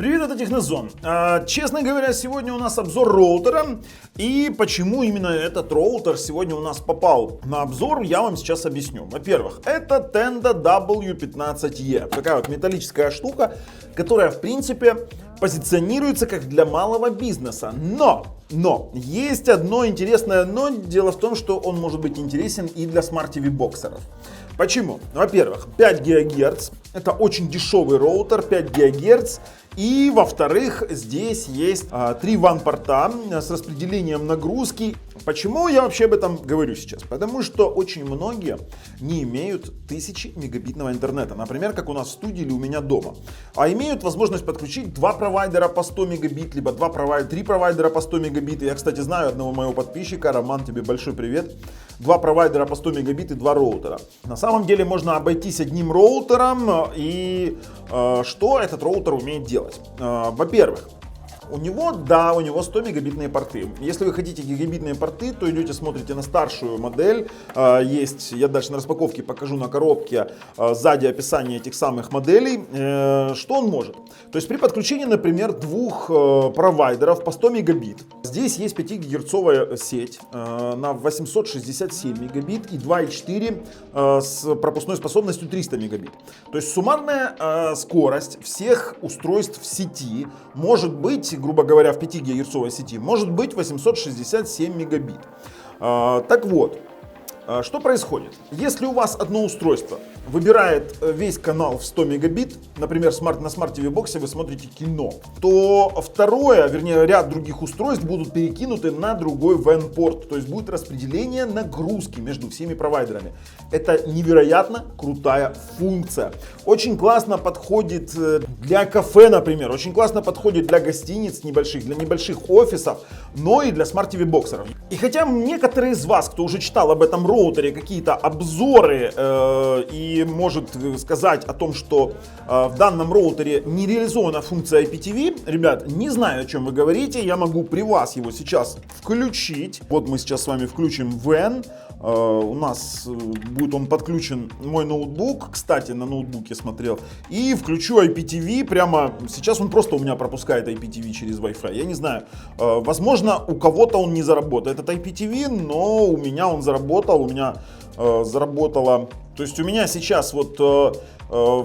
Привет, это Технозон. Честно говоря, сегодня у нас обзор роутера. И почему именно этот роутер сегодня у нас попал на обзор, я вам сейчас объясню. Во-первых, это Tenda W15E. Такая вот металлическая штука, которая в принципе позиционируется как для малого бизнеса. Но есть одно интересное но. Дело в том, что он может быть интересен и для Smart TV боксеров. Почему? Во-первых, 5 ГГц. Это очень дешевый роутер, 5 ГГц. И во-вторых, здесь есть 3 WAN-порта с распределением нагрузки. Почему я вообще об этом говорю сейчас? Потому что очень многие не имеют 1000 мегабитного интернета. Например, как у нас в студии или у меня дома. А имеют возможность подключить 2 провайдера по 100 мегабит, либо 3 провайдера по 100 мегабит. Я, кстати, знаю одного моего подписчика. Роман, тебе большой привет. 2 провайдера по 100 мегабит и 2 роутера. На самом деле можно обойтись одним роутером. И что этот роутер умеет делать? Во-первых, у него 100 мегабитные порты. Если вы хотите гигабитные порты, то идете, смотрите на старшую модель. Есть, я дальше на распаковке покажу на коробке сзади описание этих самых моделей. Что он может? То есть при подключении, например, 2 провайдеров по 100 мегабит. Здесь есть 5 гигагерцовая сеть на 867 мегабит и 2,4 с пропускной способностью 300 мегабит. То есть суммарная скорость всех устройств в сети может быть, грубо говоря, в 5 гигагерцовой сети, может быть 867 мегабит. Так вот, что происходит? Если у вас одно устройство выбирает весь канал в 100 мегабит, например, на Smart TV боксе вы смотрите кино, то ряд других устройств будут перекинуты на другой WAN-порт, то есть будет распределение нагрузки между всеми провайдерами. Это невероятно крутая функция. Очень классно подходит для кафе, например, очень классно подходит для гостиниц небольших, для небольших офисов, но и для Smart TV боксеров. И хотя некоторые из вас, кто уже читал об этом роутере какие-то обзоры и может сказать о том, что в данном роутере не реализована функция IPTV, ребят, не знаю, о чем вы говорите, я могу при вас его сейчас включить. Вот мы сейчас с вами включим WAN. У нас будет он подключен мой ноутбук, кстати, на ноутбуке смотрел, и включу IPTV, прямо сейчас он просто у меня пропускает IPTV через Wi-Fi, я не знаю, возможно у кого-то он не заработает этот IPTV, но у меня он заработал, заработало. То есть у меня сейчас вот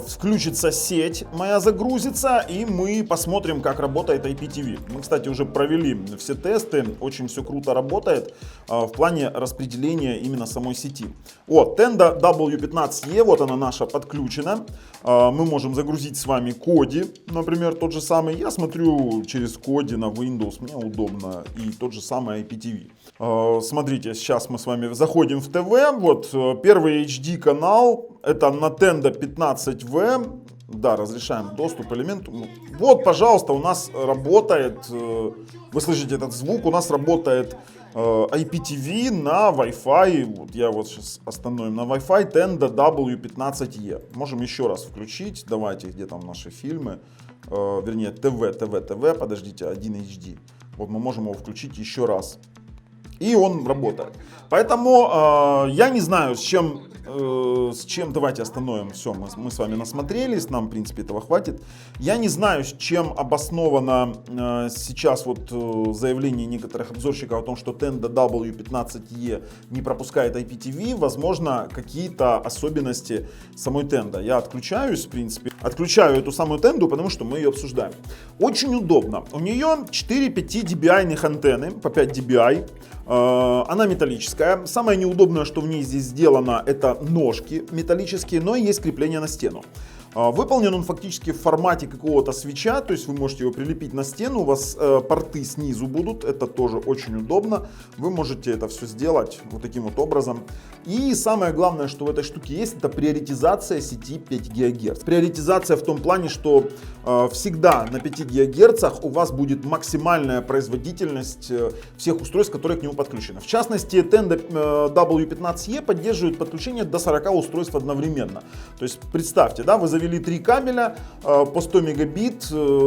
включится сеть, моя загрузится, и мы посмотрим, как работает IPTV. Мы, кстати, уже провели все тесты, очень все круто работает в плане распределения именно самой сети. Вот, Tenda W15E, вот она наша подключена. Мы можем загрузить с вами Kodi, например, тот же самый. Я смотрю через Kodi на Windows, мне удобно, и тот же самый IPTV. Смотрите, сейчас мы с вами заходим в ТВ, вот первый HD канал, это на Tenda 15V, да, разрешаем доступ элементу. Вот, пожалуйста, у нас работает, вы слышите этот звук, у нас работает IPTV на Wi-Fi, вот я вот сейчас остановим, на Wi-Fi Tenda W15E. Можем еще раз включить, давайте, где там наши фильмы, вернее ТВ, подождите, 1 HD. Вот мы можем его включить еще раз. И он работает. Поэтому я не знаю, с чем, давайте остановим, все, мы с вами насмотрелись, нам в принципе этого хватит. Я не знаю, с чем обосновано сейчас вот заявление некоторых обзорщиков о том, что Tenda W15E не пропускает IPTV, возможно, какие-то особенности самой Tenda. Я отключаюсь, в принципе, отключаю эту самую Tenda, потому что мы ее обсуждаем. Очень удобно. У нее 4 5 dBi антенны по 5 dBi. Она металлическая. Самое неудобное, что в ней здесь сделано, это ножки металлические, но есть крепление на стену. Выполнен он фактически в формате какого-то свитча, то есть вы можете его прилепить на стену, у вас порты снизу будут, это тоже очень удобно. Вы можете это все сделать вот таким вот образом. И самое главное, что в этой штуке есть, это приоритизация сети 5 ГГц. Приоритизация в том плане, что всегда на 5 ГГц у вас будет максимальная производительность всех устройств, которые к нему подключены. В частности, Tenda W15E поддерживает подключение до 40 устройств одновременно. То есть представьте, да, вы завели ввели 3 кабеля по 100 мегабит.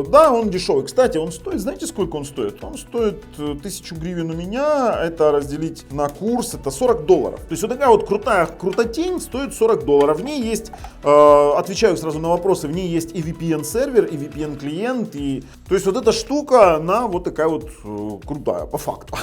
Да, он дешевый. Кстати, он стоит, знаете, сколько он стоит? Он стоит 1000 гривен у меня, это разделить на курс, это $40. То есть вот такая вот крутотень стоит $40. В ней есть, отвечаю сразу на вопросы, в ней есть и VPN сервер, и VPN клиент, и то есть вот эта штука, она вот такая вот крутая, по факту.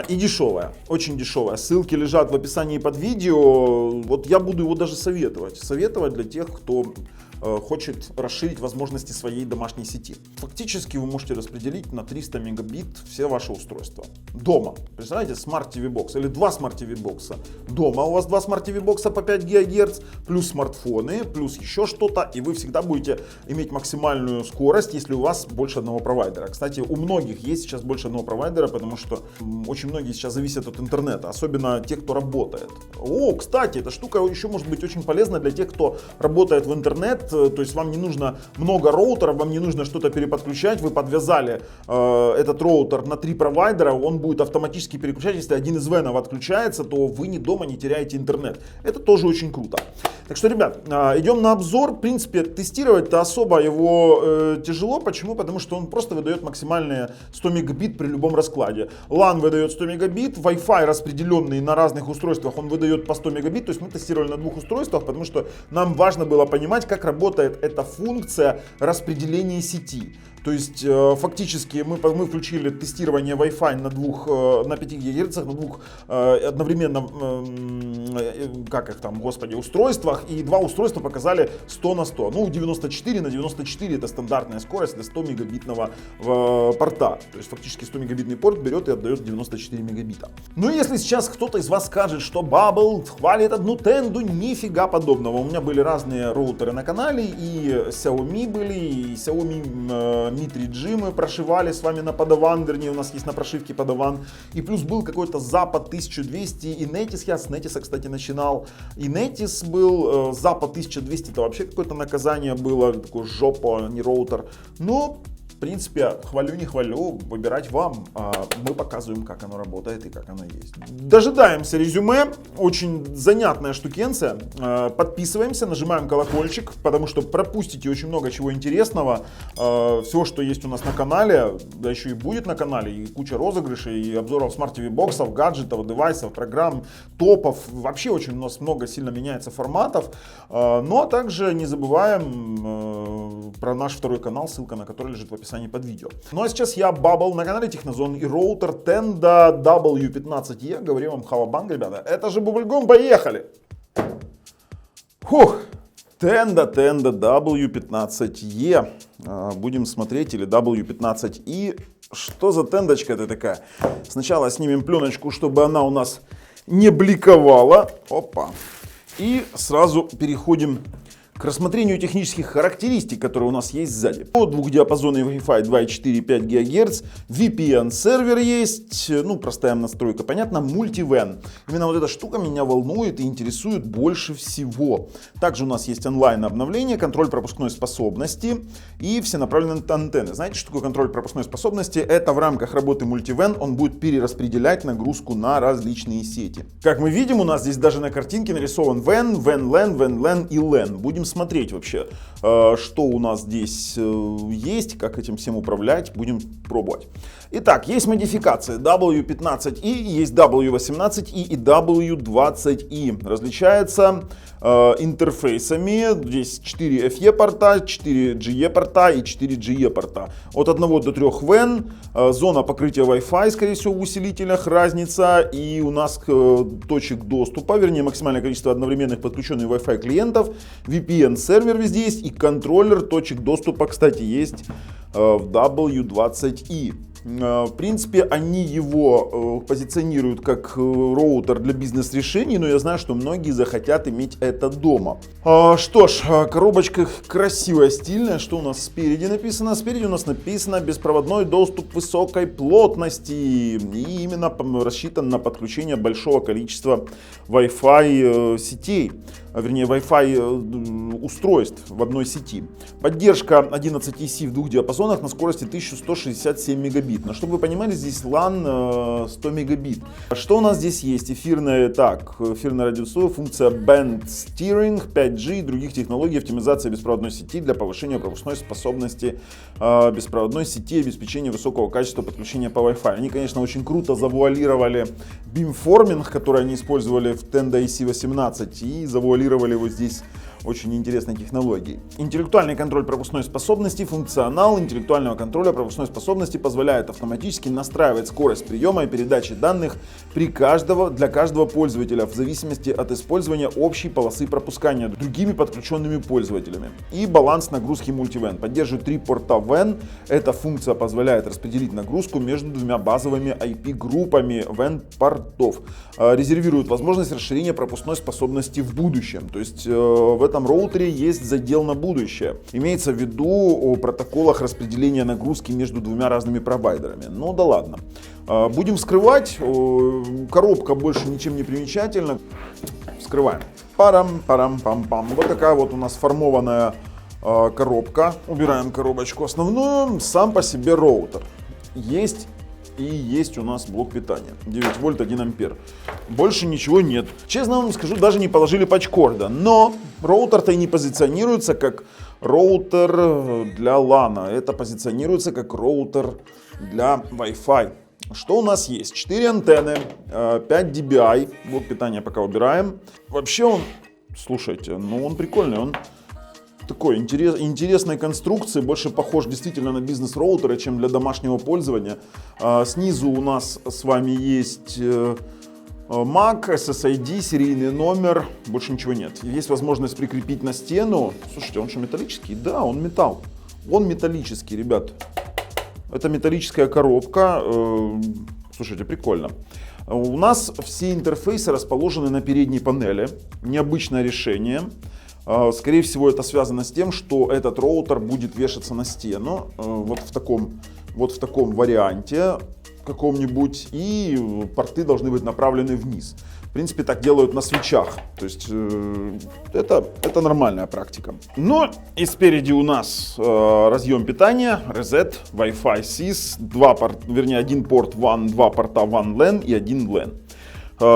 И дешевая, очень дешевая. Ссылки лежат в описании под видео. Вот я буду его даже советовать для тех, кто хочет расширить возможности своей домашней сети. Фактически вы можете распределить на 300 мегабит все ваши устройства. Дома. Представляете, Smart TV Box или 2 Smart TV Box. Дома у вас 2 Smart TV Box по 5 ГГц, плюс смартфоны, плюс еще что-то, и вы всегда будете иметь максимальную скорость, если у вас больше одного провайдера. Кстати, у многих есть сейчас больше одного провайдера, потому что очень многие сейчас зависят от интернета, особенно те, кто работает. О, кстати, эта штука еще может быть очень полезна для тех, кто работает в интернет. То есть вам не нужно много роутеров, вам не нужно что-то переподключать, вы подвязали этот роутер на 3 провайдера, он будет автоматически переключать, если один из венов отключается, то вы ни дома не теряете интернет. Это тоже очень круто. Так что, ребят, идем на обзор. В принципе, тестировать-то особо его тяжело. Почему? Потому что он просто выдает максимальные 100 мегабит при любом раскладе. LAN выдает 100 мегабит, Wi-Fi распределенный на разных устройствах, он выдает по 100 мегабит. То есть мы тестировали на 2 устройствах, потому что нам важно было понимать, как работает эта функция распределения сети. То есть фактически мы включили тестирование Wi-Fi на 5 ГГц, на 2 одновременно, как их там, господи, устройствах, и 2 устройства показали 100 на 100. Ну, 94 на 94 это стандартная скорость для 100 мегабитного порта. То есть фактически 100 мегабитный порт берет и отдает 94 мегабита. Ну, если сейчас кто-то из вас скажет, что Bubble хвалит одну тенду, нифига подобного. У меня были разные роутеры на канале, и Xiaomi были, и Xiaomi Mi 3G мы прошивали с вами на Padawan, вернее у нас есть на прошивке Padawan. И плюс был какой-то Запад 1200 и Netis, я с Netis, кстати, начинал. И Netis был, Запад 1200, это вообще какое-то наказание было, такое жопа, не роутер. Но в принципе, хвалю, не хвалю, выбирать вам. Мы показываем, как оно работает и как оно есть. Дожидаемся резюме. Очень занятная штукенция. Подписываемся, нажимаем колокольчик, потому что пропустите очень много чего интересного. Все, что есть у нас на канале, да еще и будет на канале, и куча розыгрышей, и обзоров Smart TV боксов, гаджетов, девайсов, программ, топов. Вообще очень у нас много сильно меняется форматов. Ну а также не забываем про наш второй канал, ссылка на который лежит в описании под видео. Ну а сейчас я Bubble на канале Технозон и роутер Tenda W15E. Говорю вам хавабанг, ребята. Это же бубльгум, поехали! Фух! Tenda W15E. Будем смотреть, или W15E. Что за тендочка это такая? Сначала снимем пленочку, чтобы она у нас не бликовала. Опа! И сразу переходим к рассмотрению технических характеристик, которые у нас есть сзади. Двухдиапазонный Wi-Fi 2,4 5 ГГц, VPN сервер есть, ну простая настройка, понятно, мультивен. Именно вот эта штука меня волнует и интересует больше всего. Также у нас есть онлайн обновление, контроль пропускной способности и всенаправленные антенны. Знаете, что такое контроль пропускной способности? Это в рамках работы мультивен он будет перераспределять нагрузку на различные сети. Как мы видим, у нас здесь даже на картинке нарисован WAN, WAN-LAN, WAN-LAN и LAN. Будем смотреть вообще, что у нас здесь есть, как этим всем управлять, будем пробовать. Итак, есть модификации W15E, есть W18E и W20E. Различается интерфейсами. Здесь 4 FE порта, 4 GE порта и 4 GE порта. От 1 до 3 WAN, зона покрытия Wi-Fi, скорее всего, в усилителях разница. И у нас точек доступа, вернее максимальное количество одновременных подключенных Wi-Fi клиентов. VPN сервер везде есть и контроллер точек доступа, кстати, есть в W20E. В принципе, они его позиционируют как роутер для бизнес-решений, но я знаю, что многие захотят иметь это дома. Что ж, коробочка красивая, стильная. Что у нас спереди написано? Спереди у нас написано беспроводной доступ высокой плотности. И именно рассчитан на подключение большого количества Wi-Fi сетей. Вернее, Wi-Fi устройств в одной сети. Поддержка 11 EC в 2 диапазонах на скорости 1167 мегабит. мегабит. Но чтобы вы понимали, здесь LAN 100 мегабит. Что у нас здесь есть? Эфирная радиусовая функция Band Steering, 5G и других технологий, оптимизация беспроводной сети для повышения пропускной способности беспроводной сети и обеспечения высокого качества подключения по Wi-Fi. Они, конечно, очень круто завуалировали бимформинг, который они использовали в Tenda EC18, и завуалировали его здесь очень интересной технологией. Интеллектуальный контроль пропускной способности, функционал интеллектуального контроля пропускной способности позволяет автоматически настраивать скорость приема и передачи данных для каждого пользователя в зависимости от использования общей полосы пропускания другими подключенными пользователями. И баланс нагрузки мультивен. Поддерживает 3 порта WAN. Эта функция позволяет распределить нагрузку между двумя базовыми IP-группами WAN-портов. Резервирует возможность расширения пропускной способности в будущем. То есть в этом роутере есть задел на будущее. Имеется в виду о протоколах распределения нагрузки между двумя разными провайдерами. Ну да ладно. Будем вскрывать. Коробка больше ничем не примечательна. Вскрываем. Парам-парам-пам-пам. Вот такая вот у нас сформованная коробка. Убираем коробочку основную. Сам по себе роутер. Есть у нас блок питания 9 вольт 1 ампер. Больше ничего нет. Честно вам скажу, даже не положили патчкорда. Но роутер-то и не позиционируется как роутер для LAN. Это позиционируется как роутер для Wi-Fi. Что у нас есть? 4 антенны, 5 dBi. Блок питания пока убираем. Вообще он, слушайте, он прикольный. Он такой интересной конструкции, больше похож действительно на бизнес-роутеры, чем для домашнего пользования. Снизу у нас с вами есть MAC, SSID, серийный номер, больше ничего нет. Есть возможность прикрепить на стену. Слушайте, он что, металлический? Да, он металл. Он металлический, ребят. Это металлическая коробка. Слушайте, прикольно. У нас все интерфейсы расположены на передней панели. Необычное решение. Скорее всего, это связано с тем, что этот роутер будет вешаться на стену вот в таком варианте каком-нибудь, и порты должны быть направлены вниз. В принципе, так делают на свитчах. То есть это нормальная практика. Ну и спереди у нас разъем питания, Reset, Wi-Fi SYS, один порт WAN, 2 порта WAN LAN и 1 LAN.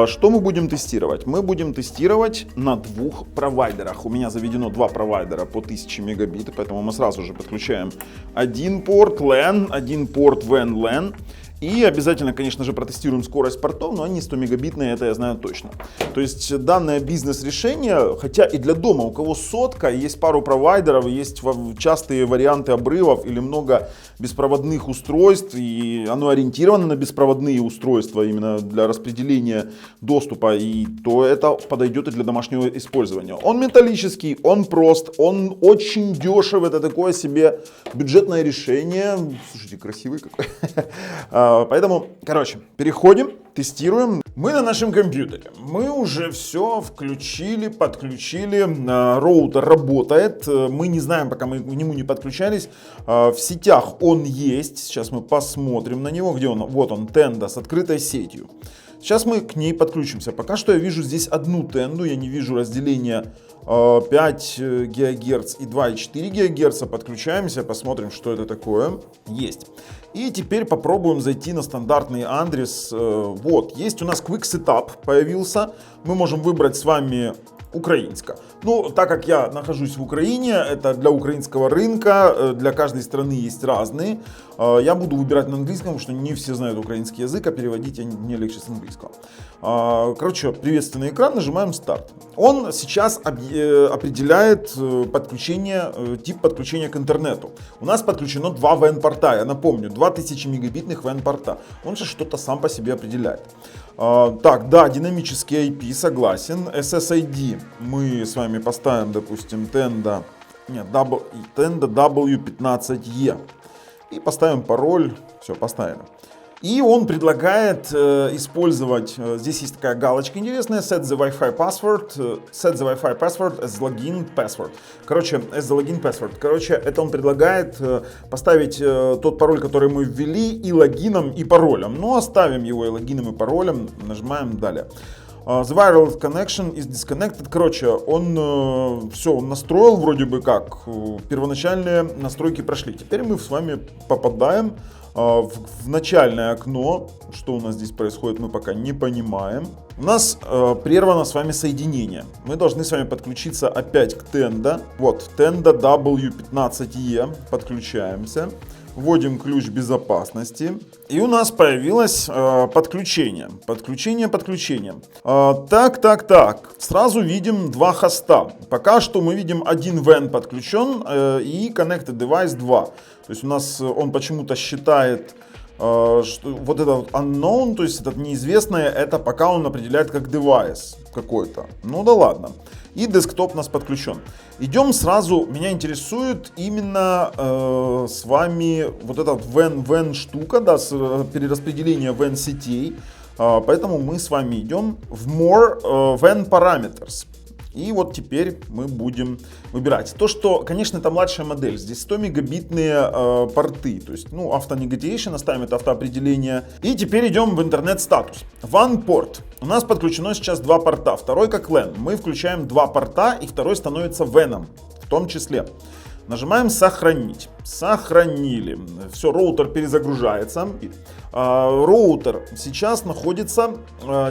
Что мы будем тестировать? Мы будем тестировать на 2 провайдерах. У меня заведено 2 провайдера по 1000 мегабит, поэтому мы сразу же подключаем один порт LAN, один порт WAN LAN. И обязательно, конечно же, протестируем скорость портов, но они 100 мегабитные, это я знаю точно. То есть данное бизнес-решение, хотя и для дома, у кого сотка, есть пару провайдеров, есть частые варианты обрывов или много беспроводных устройств, и оно ориентировано на беспроводные устройства именно для распределения доступа, и то это подойдет и для домашнего использования. Он металлический, он прост, он очень дешев, это такое себе бюджетное решение. Слушайте, красивый какой. Поэтому, переходим, тестируем. Мы на нашем компьютере. Мы уже все включили, подключили. Роутер работает. Мы не знаем, пока мы к нему не подключались. В сетях он есть. Сейчас мы посмотрим на него. Где он? Вот он, Tenda с открытой сетью. Сейчас мы к ней подключимся. Пока что я вижу здесь одну Tendu. Я не вижу разделения 5 ГГц и 2,4 ГГц. Подключаемся, посмотрим, что это такое. Есть. И теперь попробуем зайти на стандартный адрес. Вот, есть у нас Quick Setup появился. Мы можем выбрать с вами украинско. Ну, так как я нахожусь в Украине, это для украинского рынка, для каждой страны есть разные. Я буду выбирать на английском, потому что не все знают украинский язык, а переводить мне легче с английского. Приветственный экран, нажимаем старт. Он сейчас определяет тип подключения к интернету. У нас подключено 2 WAN-порта, я напомню, 2000 мегабитных WAN-порта. Он же что-то сам по себе определяет. Так, да, динамический IP, согласен. SSID мы с вами поставим, допустим, Tenda W15E. И поставим пароль. Все, поставили. И он предлагает использовать, здесь есть такая галочка интересная, set the Wi-Fi password as login password. As the login password. Это он предлагает поставить тот пароль, который мы ввели, и логином, и паролем. Ну, оставим его и логином, и паролем, нажимаем далее. The wireless connection is disconnected. Он настроил вроде бы как, первоначальные настройки прошли. Теперь мы с вами попадаем в начальное окно. Что у нас здесь происходит, мы пока не понимаем. У нас прервано с вами соединение. Мы должны с вами подключиться опять к Tenda. Вот, Tenda W15E. Подключаемся. Вводим ключ безопасности. И у нас появилось подключение. Подключение. Так. Сразу видим два хоста. Пока что мы видим один WAN подключен и Connected Device 2. То есть у нас он почему-то считает, что вот этот unknown, то есть этот неизвестное, это пока он определяет как девайс какой-то. Ну да ладно. И десктоп у нас подключен. Идем сразу, меня интересует именно с вами вот эта WAN штука, да, перераспределение WAN сетей. Поэтому мы с вами идем в More WAN Parameters. И вот теперь мы будем выбирать. То, что, конечно, это младшая модель. Здесь 100 мегабитные порты. То есть, ну, auto-negation, оставим это автоопределение. И теперь идем в интернет-статус. One port. У нас подключено сейчас два порта. Второй как LAN. Мы включаем два порта, и второй становится WAN в том числе. Нажимаем «Сохранить». Сохранили. Все, роутер перезагружается. Роутер сейчас находится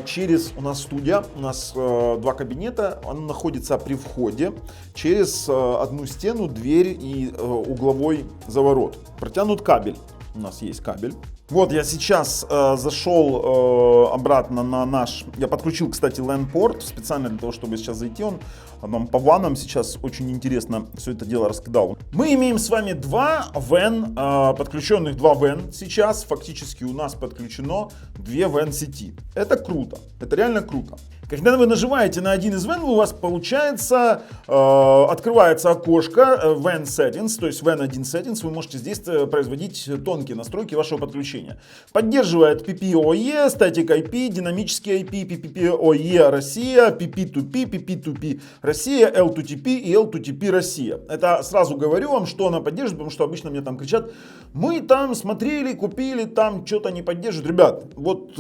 через, у нас студия, у нас два кабинета, он находится при входе через одну стену, дверь и угловой заворот. Протянут кабель, у нас есть кабель. Вот я сейчас зашел обратно на наш, я подключил, кстати, LAN-порт специально для того, чтобы сейчас зайти, он нам по ванам сейчас очень интересно все это дело раскидал. Мы имеем с вами два WAN, подключенных два WAN сейчас, фактически у нас подключено две WAN сети. Это круто, это реально круто. Когда вы нажимаете на один из WAN, у вас получается, открывается окошко WAN Settings, то есть WAN 1 Settings, вы можете здесь производить тонкие настройки вашего подключения. Поддерживает PPOE, Static IP, динамический IP, PPOE Россия, PP2P, PP2P Россия, L2TP и L2TP Россия. Это сразу говорю вам, что она поддерживает, потому что обычно мне там кричат, мы там смотрели, купили, там что-то не поддерживают. Ребят, вот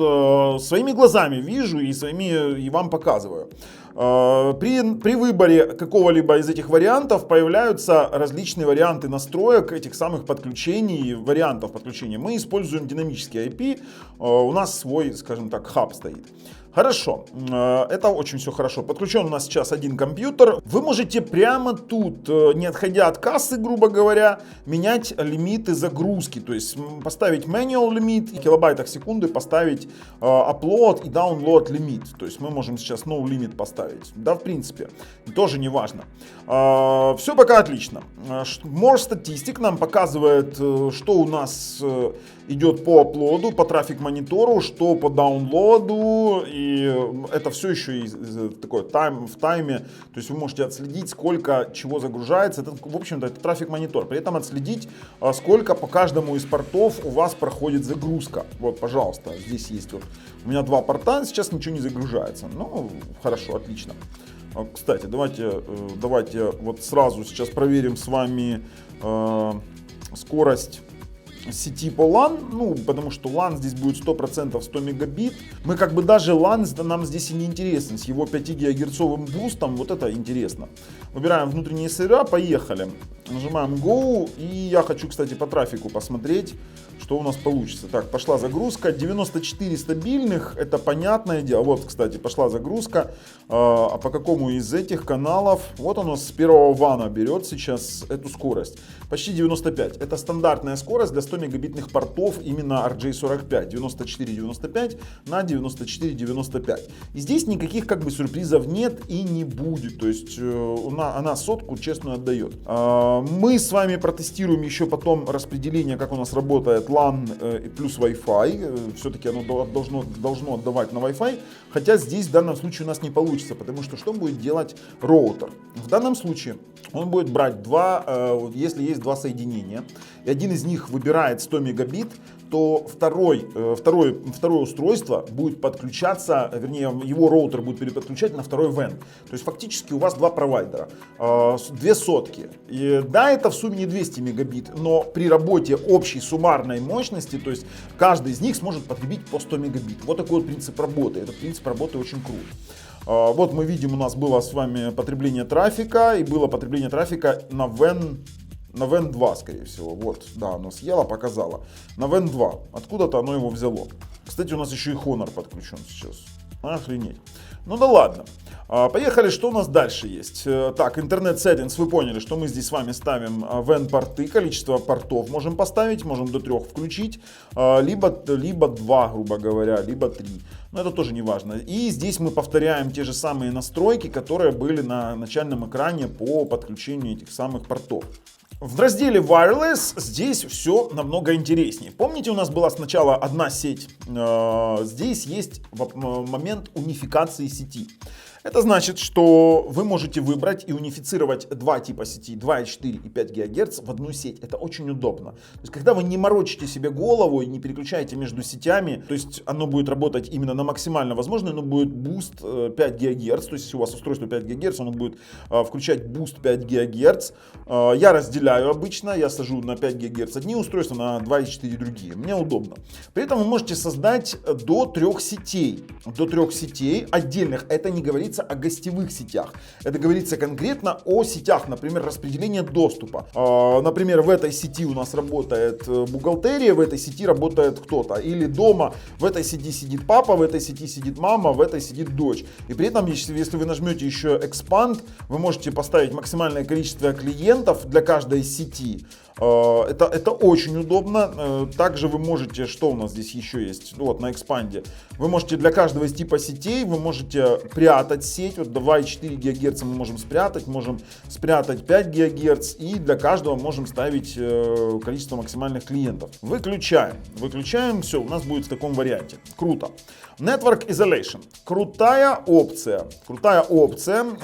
своими глазами вижу и вам показываю. При выборе какого-либо из этих вариантов появляются различные варианты настроек этих самых подключений, вариантов подключения. Мы используем динамический IP, у нас свой, скажем так, хаб стоит. Хорошо, это очень все хорошо. Подключен у нас сейчас один компьютер. Вы можете прямо тут, не отходя от кассы, грубо говоря, менять лимиты загрузки. То есть поставить manual лимит, в килобайтах секунды поставить upload и download лимит. То есть мы можем сейчас no limit поставить. Да, в принципе, тоже не важно. Все пока отлично. More Statistic нам показывает, что у нас идет по аплоду, по трафик-монитору, что по даунлоду. И это все еще такое в тайме. То есть вы можете отследить, сколько чего загружается. Это, в общем-то, это трафик-монитор. При этом отследить, сколько по каждому из портов у вас проходит загрузка. Вот, пожалуйста, здесь есть вот. У меня два порта, сейчас ничего не загружается. Ну, хорошо, отлично. Кстати, давайте вот сразу сейчас проверим с вами скорость сети по LAN, ну, потому что LAN здесь будет 100% 100 мегабит. Мы как бы даже LAN нам здесь и не интересен, с его 5 гигагерцовым бустом, вот это интересно. Выбираем внутренние сервера, поехали. Нажимаем Go, и я хочу, кстати, по трафику посмотреть, что у нас получится. Так, пошла загрузка, 94 стабильных, это понятное дело. Вот, кстати, пошла загрузка. А по какому из этих каналов? Вот оно с первого вана берет сейчас эту скорость. Почти 95. Это стандартная скорость для 100 мегабитных портов именно RJ45. 94-95 на 94-95. И здесь никаких как бы сюрпризов нет и не будет. То есть она сотку честно отдает. Мы с вами протестируем еще потом распределение, как у нас работает LAN плюс Wi-Fi. Все-таки оно должно отдавать на Wi-Fi. Хотя здесь в данном случае у нас не получится, потому что будет делать роутер? В данном случае он будет брать если есть два соединения, и один из них выбирает 100 мегабит, то второе устройство будет подключаться, вернее, его роутер будет переподключать на второй WAN. То есть фактически у вас два провайдера, две сотки. И да, это в сумме не 200 мегабит, но при работе общей суммарной мощности, то есть каждый из них сможет потребить по 100 мегабит. Вот такой вот принцип работы. Этот принцип работы очень крут. Вот мы видим, у нас было с вами потребление трафика, и было потребление трафика на WAN На WAN 2, скорее всего. Вот, да, оно съело, показало. На WAN 2. Откуда-то оно его взяло. Кстати, у нас еще и Honor подключен сейчас. Охренеть. Ну да ладно. Поехали, что у нас дальше есть. Так, интернет settings, вы поняли, что мы здесь с вами ставим WAN порты, количество портов можем поставить, можем до 3 включить, либо 2, грубо говоря, либо 3. Но это тоже не важно. И здесь мы повторяем те же самые настройки, которые были на начальном экране по подключению этих самых портов. В разделе Wireless здесь все намного интереснее. Помните, у нас была сначала одна сеть. Здесь есть момент унификации сети. Это значит, что вы можете выбрать и унифицировать два типа сети, 2,4 и 5 ГГц в одну сеть. Это очень удобно. То есть, когда вы не морочите себе голову и не переключаете между сетями, то есть оно будет работать именно на максимально возможно, оно будет буст 5 ГГц. То есть, если у вас устройство 5 ГГц, оно будет включать буст 5 ГГц. Я разделяю обычно, я сажу на 5 ГГц одни устройства, на 2,4 другие. Мне удобно. При этом вы можете создать до 3 сетей. До 3 сетей отдельных. Это не говорится о гостевых сетях. Это говорится конкретно о сетях, например, распределения доступа. Например, в этой сети у нас работает бухгалтерия, в этой сети работает кто-то. Или дома в этой сети сидит папа, в этой сети сидит мама, в этой сидит дочь. И при этом, если вы нажмете еще Expand, вы можете поставить максимальное количество клиентов для каждой сети. Это очень удобно. Также вы можете, что у нас здесь еще есть, вот на экспанде, вы можете для каждого из типа сетей, вы можете прятать сеть, вот 2,4 ГГц мы можем спрятать 5 ГГц, и для каждого можем ставить количество максимальных клиентов. Выключаем, все, у нас будет в таком варианте. Круто. Network Isolation. Крутая опция.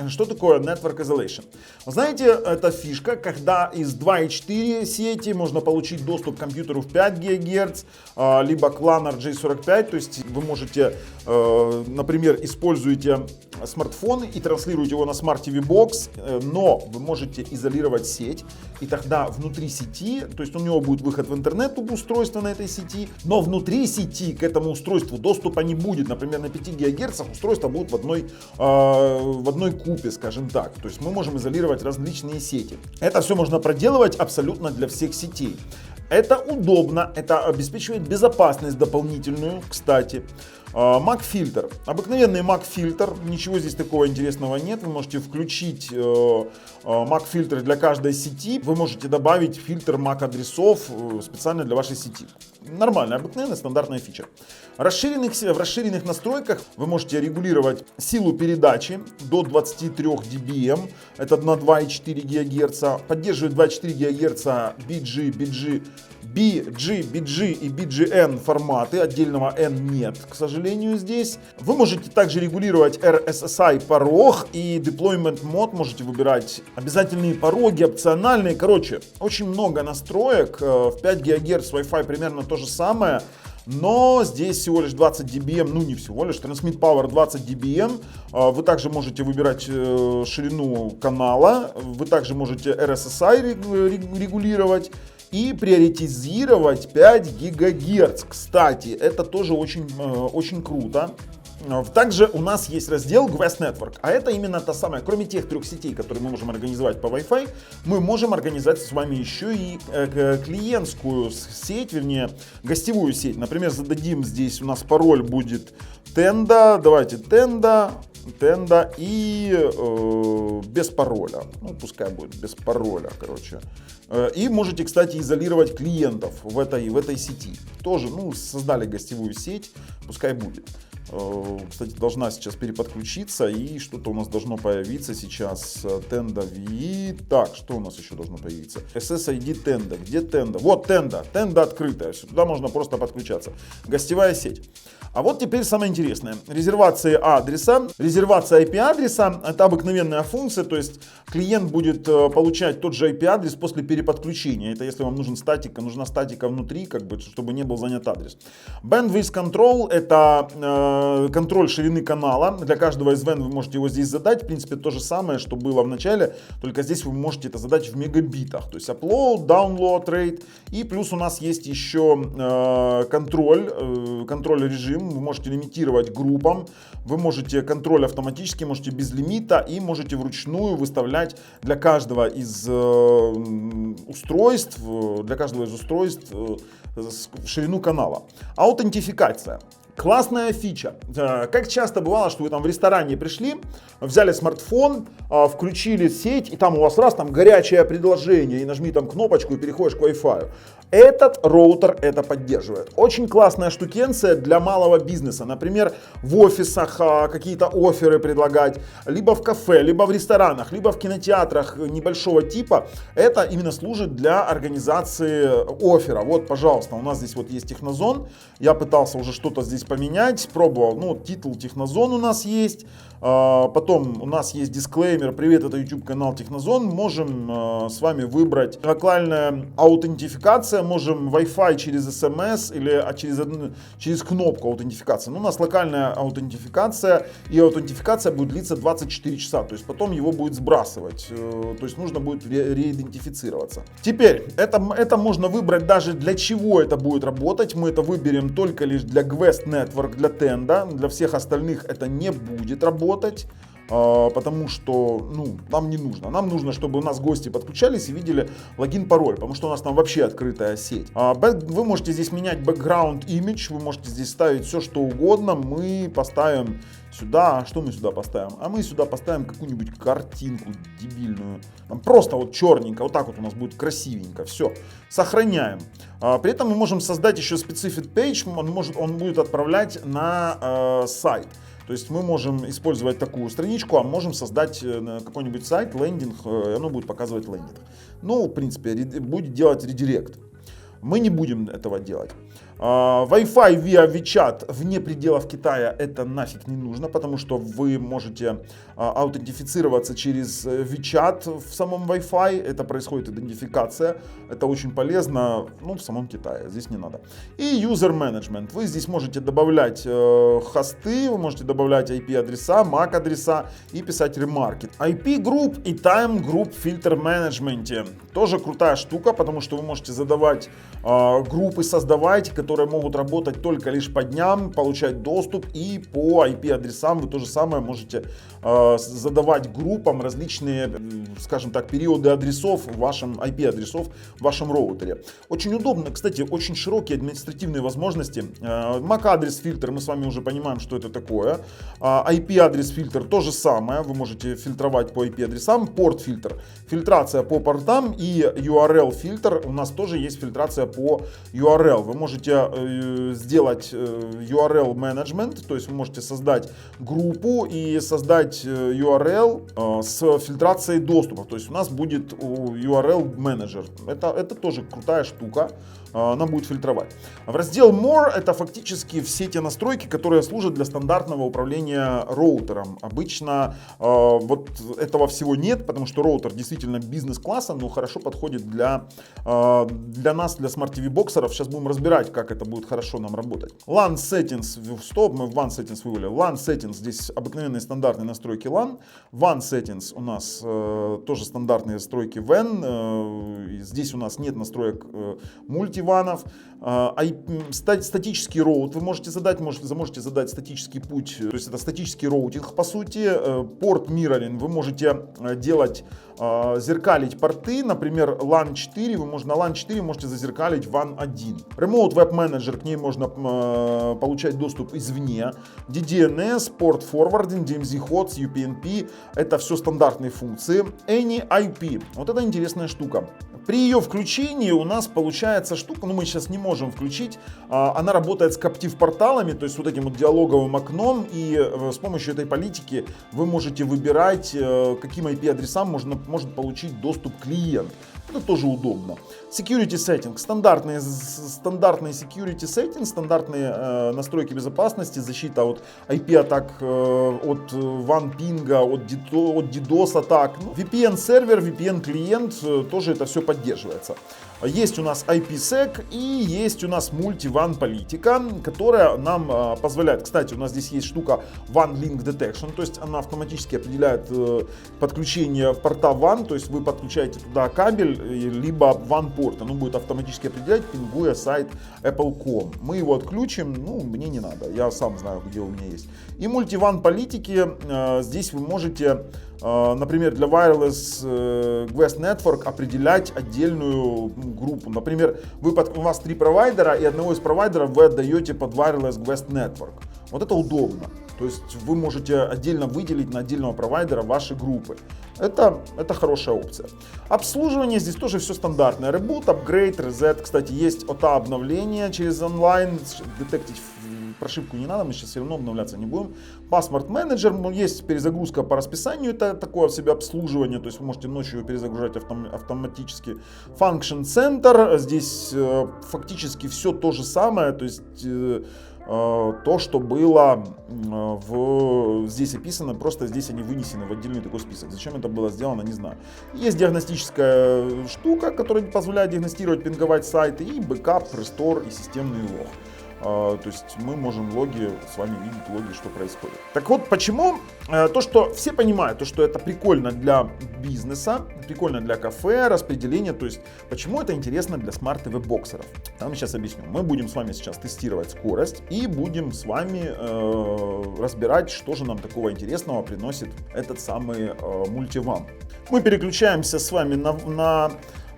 Что такое Network Isolation? Вы знаете, это фишка, когда из 2,4 сети можно получить доступ к компьютеру в 5 ГГц, либо к LAN RJ45. То есть вы можете, например, используете смартфон и транслируете его на Smart TV Box, но вы можете изолировать сеть, и тогда внутри сети, то есть у него будет выход в интернет у устройства на этой сети, но внутри сети к этому устройству доступа не будет. Например, на 5 ГГц устройство будет в одной купе, скажем так. То есть мы можем изолировать различные сети. Это все можно проделывать абсолютно для всех сетей. Это удобно, это обеспечивает безопасность дополнительную, кстати. Mac-фильтр. Обыкновенный Mac-фильтр, ничего здесь такого интересного нет. Вы можете включить Mac-фильтр для каждой сети. Вы можете добавить фильтр Mac-адресов специально для вашей сети. Нормальная, обыкновенная, стандартная фича. В расширенных настройках вы можете регулировать силу передачи до 23 dBm. Это на 2,4 ГГц. Поддерживает 2,4 ГГц BG и BGN форматы. Отдельного N нет, к сожалению, здесь. Вы можете также регулировать RSSI порог и Deployment Mode. Можете выбирать обязательные пороги, опциональные. Короче, очень много настроек. В 5 ГГц Wi-Fi примерно то же самое. Но здесь всего лишь 20 dBm, ну не всего лишь, Transmit Power 20 dBm. Вы также можете выбирать ширину канала, вы также можете RSSI регулировать и приоритизировать 5 ГГц. Кстати, это тоже очень круто. Также у нас есть раздел Guest Network, а это именно та самая, кроме тех 3 сетей, которые мы можем организовать по Wi-Fi, мы можем организовать с вами еще и клиентскую сеть, вернее, гостевую сеть. Например, зададим здесь, у нас пароль будет Tenda, давайте Tenda и без пароля. Ну, пускай будет без пароля, короче. И можете, кстати, изолировать клиентов в этой сети. Тоже, создали гостевую сеть, пускай будет. Кстати, должна сейчас переподключиться, и что-то у нас должно появиться сейчас. Tenda VE. Так, что у нас еще должно появиться? SSID Tenda. Где Tenda? Вот Tenda. Tenda открытая. Туда можно просто подключаться. Гостевая сеть. А вот теперь самое интересное. Резервация адреса. Резервация IP-адреса. Это обыкновенная функция. То есть клиент будет получать тот же IP-адрес после переподключения. Это если вам нужна статика внутри, чтобы не был занят адрес. Bandwidth Control. Это контроль ширины канала. Для каждого из WAN вы можете его здесь задать. В принципе, то же самое, что было в начале. Только здесь вы можете это задать в мегабитах. То есть upload, download rate. И плюс у нас есть еще контроль режим. вы можете лимитировать группам, вы можете контроль автоматически, можете без лимита и можете вручную выставлять для каждого из устройств, ширину канала. Аутентификация. Классная фича. Как часто бывало, что вы там в ресторане пришли, взяли смартфон, включили сеть, и там у вас раз там горячее предложение, и нажми там кнопочку и переходишь к Wi-Fi. Этот роутер это поддерживает. Очень классная штукенция для малого бизнеса. Например, в офисах какие-то офферы предлагать, либо в кафе, либо в ресторанах, либо в кинотеатрах небольшого типа. Это именно служит для организации оффера. Вот, пожалуйста, у нас здесь вот есть Технозон. Я пытался уже что-то здесь поменять, пробовал. Ну, титул Технозон у нас есть. Потом у нас есть дисклеймер: привет, это YouTube канал Технозон. Можем с вами выбрать локальная аутентификация, можем Wi-Fi через SMS или через кнопку аутентификации. Но у нас локальная аутентификация, и аутентификация будет длиться 24 часа, то есть потом его будет сбрасывать, то есть нужно будет реидентифицироваться. Теперь это можно выбрать даже для чего это будет работать. Мы это выберем только лишь для Quest Network, для Tenda, для всех остальных это не будет работать. Потому что нам не нужно. Нам нужно, чтобы у нас гости подключались и видели логин-пароль, потому что у нас там вообще открытая сеть. Вы можете здесь менять background image, вы можете здесь ставить все, что угодно. Мы поставим сюда, что мы сюда поставим? А мы сюда поставим какую-нибудь картинку дебильную. Там просто вот черненько, вот так вот у нас будет красивенько. Все, сохраняем. При этом мы можем создать еще specific page, он будет отправлять на сайт. То есть мы можем использовать такую страничку, а можем создать какой-нибудь сайт, лендинг, и оно будет показывать лендинг. Ну, в принципе, будет делать редирект. Мы не будем этого делать. Wi-Fi via WeChat вне пределов Китая это нафиг не нужно, потому что вы можете аутентифицироваться через WeChat в самом Wi-Fi. Это происходит идентификация. Это очень полезно, в самом Китае. Здесь не надо. И User Management. Вы здесь можете добавлять хосты, вы можете добавлять IP-адреса, MAC-адреса и писать ремарки. IP-групп и Time-групп фильтр менеджменте. Тоже крутая штука, потому что вы можете задавать группы, создавать, которые могут работать только лишь по дням, получать доступ, и по IP-адресам вы то же самое можете задавать группам различные, скажем так, периоды адресов вашим IP-адресов в вашем роутере. Очень удобно, кстати, очень широкие административные возможности. MAC-адрес фильтр, мы с вами уже понимаем, что это такое. IP-адрес фильтр то же самое, вы можете фильтровать по IP-адресам. Порт-фильтр, фильтрация по портам, и URL-фильтр, у нас тоже есть фильтрация по URL. Вы можете сделать URL management, то есть вы можете создать группу и создать URL с фильтрацией доступа. То есть у нас будет URL менеджер. Это тоже крутая штука. Она будет фильтровать. В раздел More это фактически все те настройки, которые служат для стандартного управления роутером. Обычно вот этого всего нет, потому что роутер действительно бизнес-класса, но хорошо подходит для нас, для Smart TV боксеров. Сейчас будем разбирать, как это будет хорошо нам работать. LAN Settings, стоп, мы в WAN Settings вывели. LAN Settings, здесь обыкновенные стандартные настройки LAN. WAN Settings у нас тоже стандартные настройки WAN. Здесь у нас нет настроек мультиванов. Статический роут вы можете задать статический путь, то есть это статический роутинг по сути. Порт mirroring, вы можете делать, зеркалить порты, например, LAN 4, на LAN 4 можете зазеркалить WAN 1. Remote Web Manager, к ней можно получать доступ извне. DDNS, Port Forwarding, DMZ Hots, UPnP, это все стандартные функции. Any IP, вот это интересная штука. При ее включении у нас получается штука, мы сейчас не можем включить, она работает с Captive порталами, то есть вот этим вот диалоговым окном, и с помощью этой политики вы можете выбирать, каким IP-адресам может получить доступ клиент. Это тоже удобно. Security Settings, стандартные security settings, стандартные настройки безопасности, защита от IP-атак, от WAN-пинга, от DDoS-атак. VPN-сервер, VPN-клиент, тоже это все поддерживается. Есть у нас IPsec и есть у нас Multi-WAN политика, которая нам позволяет, кстати, у нас здесь есть штука WAN Link Detection, то есть она автоматически определяет подключение в порта WAN, то есть вы подключаете туда кабель либо OnePort. Оно будет автоматически определять, пингуя сайт Apple.com. Мы его отключим, мне не надо, я сам знаю, где у меня есть. И мультиван политики, здесь вы можете, например, для Wireless Guest Network определять отдельную группу. Например, у вас 3 провайдера, и одного из провайдеров вы отдаете под Wireless Guest Network. Вот это удобно. То есть вы можете отдельно выделить на отдельного провайдера ваши группы. Это хорошая опция. Обслуживание здесь тоже все стандартное. Reboot, upgrade, reset. Кстати, есть OTA обновление через онлайн. Детектить прошивку не надо, мы сейчас все равно обновляться не будем. Паспорт менеджер, есть перезагрузка по расписанию, это такое в себе обслуживание, то есть вы можете ночью его перезагружать автоматически. Function Center, здесь фактически все то же самое, то есть то, что было здесь описано, просто здесь они вынесены в отдельный такой список. Зачем это было сделано, не знаю. Есть диагностическая штука, которая позволяет диагностировать, пинговать сайты, и бэкап, рестор и системный лог. То есть мы можем в логе с вами видеть логи, что происходит. Так вот, почему то, что все понимают, то, что это прикольно для бизнеса, прикольно для кафе, распределение, то есть почему это интересно для смарт и веб-боксеров. Я вам сейчас объясню. Мы будем с вами сейчас тестировать скорость и будем с вами разбирать, что же нам такого интересного приносит этот самый мультиван. Мы переключаемся с вами на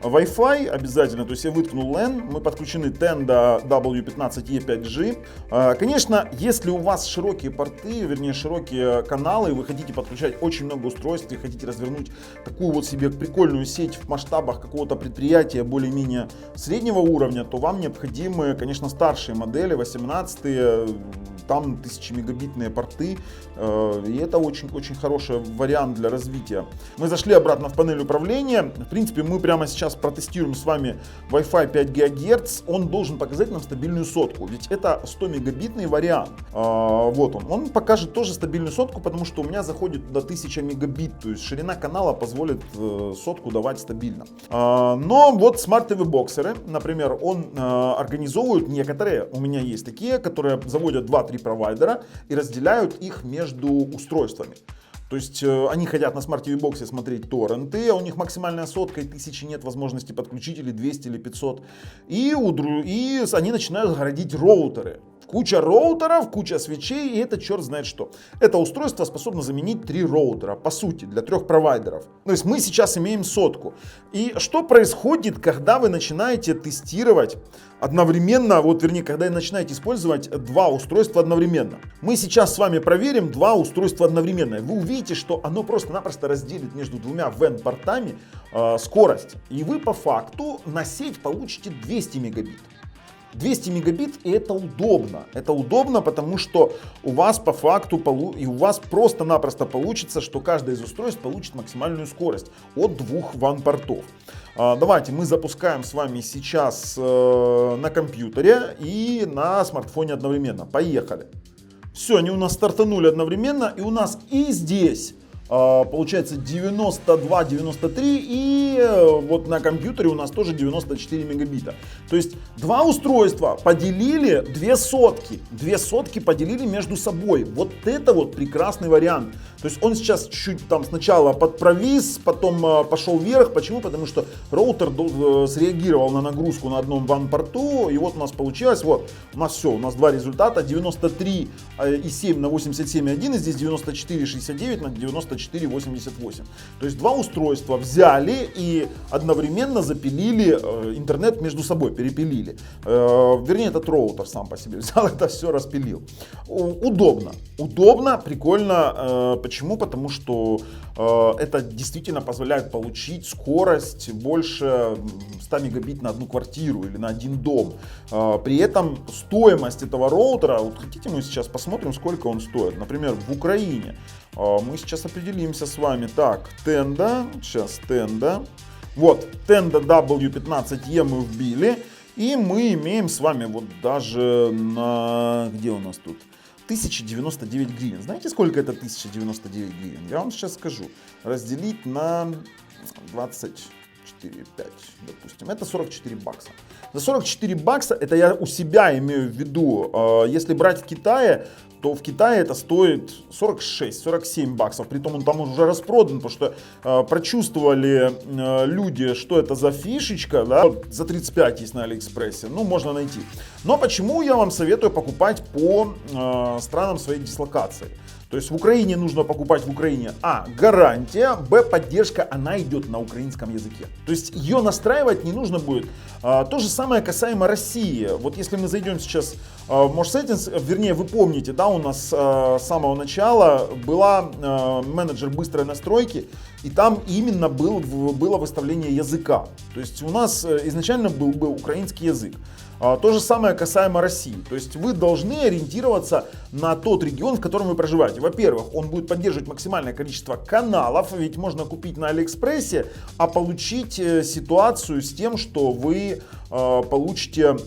Wi-Fi обязательно, то есть я выткнул LAN, мы подключены Tenda W15E 5G. Конечно, если у вас широкие порты, вернее широкие каналы, и вы хотите подключать очень много устройств, и хотите развернуть такую вот себе прикольную сеть в масштабах какого-то предприятия более-менее среднего уровня, то вам необходимы, конечно, старшие модели, 18-е, там 1000-мегабитные порты, и это очень хороший вариант для развития. Мы зашли обратно в панель управления. В принципе, мы прямо сейчас протестируем с вами Wi-Fi 5 ГГц. Он должен показать нам стабильную сотку, ведь это 100-мегабитный вариант. Вот он покажет тоже стабильную сотку, потому что у меня заходит до 1000 мегабит, то есть ширина канала позволит сотку давать стабильно. Но вот смарт TV-боксеры, например, организовывают некоторые, у меня есть такие, которые заводят 2-3 провайдера и разделяют их между устройствами. То есть они хотят на Smart TV Box смотреть торренты, а у них максимальная сотка и 1000 нет возможности подключить, или 200, или 500. И они начинают городить роутеры. Куча роутеров, куча свечей, и это черт знает что. Это устройство способно заменить 3 роутера, по сути, для 3 провайдеров. То есть мы сейчас имеем сотку. И что происходит, когда вы начинаете тестировать одновременно, когда начинаете использовать 2 устройства одновременно? Мы сейчас с вами проверим 2 устройства одновременно. Вы увидите, что оно просто-напросто разделит между 2 WAN-портами скорость. И вы по факту на сеть получите 200 мегабит. 200 мегабит, и это удобно. Это удобно, потому что у вас по факту у вас просто-напросто получится, что каждое из устройств получит максимальную скорость от 2 WAN-портов. Давайте мы запускаем с вами сейчас на компьютере и на смартфоне одновременно. Поехали. Все, они у нас стартанули одновременно, и у нас и здесь получается 92, 93, и вот на компьютере у нас тоже 94 мегабита. То есть 2 устройства поделили 2 сотки. 2 сотки поделили между собой. Вот это вот прекрасный вариант. То есть он сейчас чуть-чуть там сначала подпровис, потом пошел вверх. Почему? Потому что роутер среагировал на нагрузку на одном WAN-порту, и вот у нас получилось, вот у нас все, у нас 2 результата, 93,7 на 87,1, и здесь 94,69 на 94,88. То есть 2 устройства взяли и одновременно запилили интернет между собой, перепилили. Вернее, этот роутер сам по себе взял, это все распилил. Удобно, прикольно. Почему? Потому что это действительно позволяет получить скорость больше 100 мегабит на одну квартиру или на один дом. При этом стоимость этого роутера, вот хотите, мы сейчас посмотрим, сколько он стоит. Например, в Украине. Мы сейчас определимся с вами. Так, Tenda, сейчас Tenda. Вот, Tenda W15E мы вбили. И мы имеем с вами вот даже на... Где у нас тут? 1099 гривен. Знаете, сколько это 1099 гривен? Я вам сейчас скажу. Разделить на 24,5, допустим. Это 44 бакса. За 44 бакса, это я у себя имею в виду, если брать в Китае, то в Китае это стоит 46-47 баксов. Притом он там уже распродан, потому что прочувствовали люди, что это за фишечка. Да? За 35 есть на Алиэкспрессе, ну можно найти. Но почему я вам советую покупать по странам своей дислокации? То есть в Украине нужно покупать в Украине, гарантия, поддержка, она идет на украинском языке. То есть ее настраивать не нужно будет. То же самое касаемо России. Вот если мы зайдем сейчас в More Settings, вернее вы помните, да, у нас с самого начала была менеджер быстрой настройки, и там именно было выставление языка. То есть у нас изначально был украинский язык. То же самое касаемо России. То есть вы должны ориентироваться на тот регион, в котором вы проживаете. Во-первых, он будет поддерживать максимальное количество каналов, ведь можно купить на Алиэкспрессе, а получить ситуацию с тем, что вы получите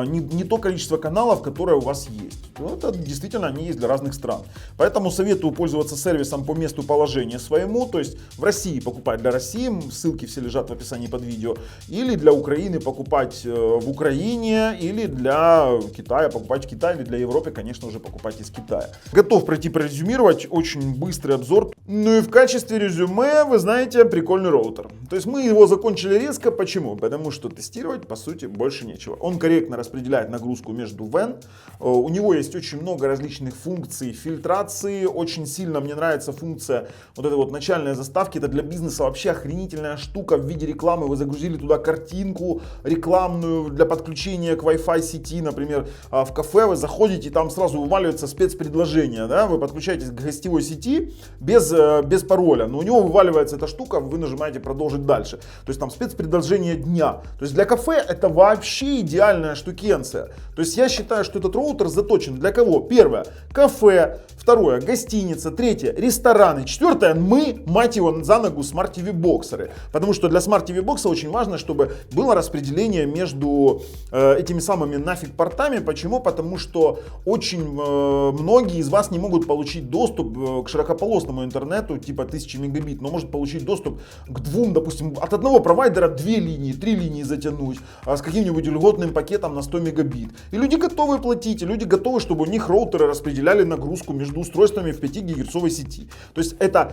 не то количество каналов, которое у вас есть. Это действительно они есть для разных стран. Поэтому советую пользоваться сервисом по месту положения своему. То есть в России покупать для России, ссылки все лежат в описании под видео. Или для Украины покупать в Украине, или для Китая покупать в Китае, или для Европы, конечно, уже покупать из Китая. Готов прорезюмировать очень быстрый обзор. Ну и в качестве резюме, вы знаете, прикольный роутер. То есть мы его закончили резко. Почему? Потому что тестировать, по сути, больше нечего. Он корректно распределяет нагрузку между WAN. У него есть очень много различных функций фильтрации. Очень сильно мне нравится функция вот этой вот начальной заставки. Это для бизнеса вообще охренительная штука в виде рекламы. Вы загрузили туда картинку рекламную для подключения к Wi-Fi сети. Например, в кафе вы заходите, и там сразу вываливается спецпредложение. Да? Вы подключаетесь к гостевой сети без пароля. Но у него вываливается эта штука, вы нажимаете продолжить дальше. То есть там спецпредложение дня. То есть для кафе это вообще идеальная штукенция. То есть я считаю, что этот роутер заточен для кого? Первое, кафе. Второе, гостиница. Третье, рестораны. Четвертое, мы, мать его, за ногу Smart TV боксеры. Потому что для Smart TV бокса очень важно, чтобы было распределение между этими самыми нафиг портами. Почему? Потому что очень многие из вас не могут получить доступ к широкополосному интернету типа 1000 мегабит, но может получить доступ к двум, допустим, от одного провайдера 2 линии, 3 линии затянуть с каким-нибудь льготным пакетом на 100 мегабит. И люди готовы платить, и люди готовы, чтобы у них роутеры распределяли нагрузку между устройствами в 5 гигагерцовой сети. То есть это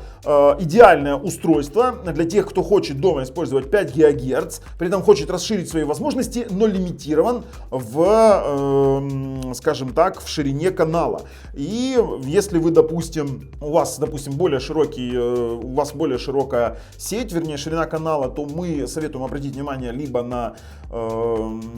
идеальное устройство для тех, кто хочет дома использовать 5 ГГц, при этом хочет расширить свои возможности, но лимитирован в, скажем так, в ширине канала. И если вы, допустим, у вас более широкая сеть, вернее ширина канала, то мы советуем обратить внимание либо на,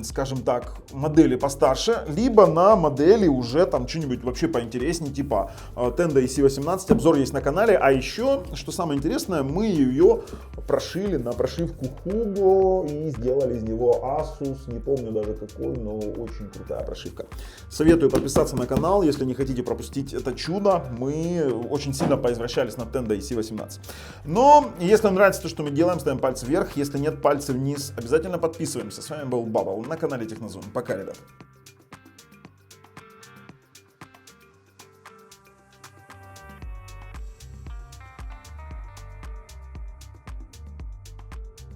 скажем так, модели постарше, либо на модели уже там что-нибудь вообще поинтереснее, типа Tenda EC18, обзор есть на канале. А еще, что самое интересное, мы ее прошили на прошивку Hugo и сделали из него Asus, не помню даже какой, но очень крутая прошивка. Советую подписаться на канал, если не хотите пропустить это чудо. Мы очень сильно поизвращались на Tenda EC18. Но если вам нравится то, что мы делаем, ставим пальцы вверх, если нет, пальцы вниз. Обязательно подписываемся. С вами был Бабл на канале Технозон. Пока, ребята.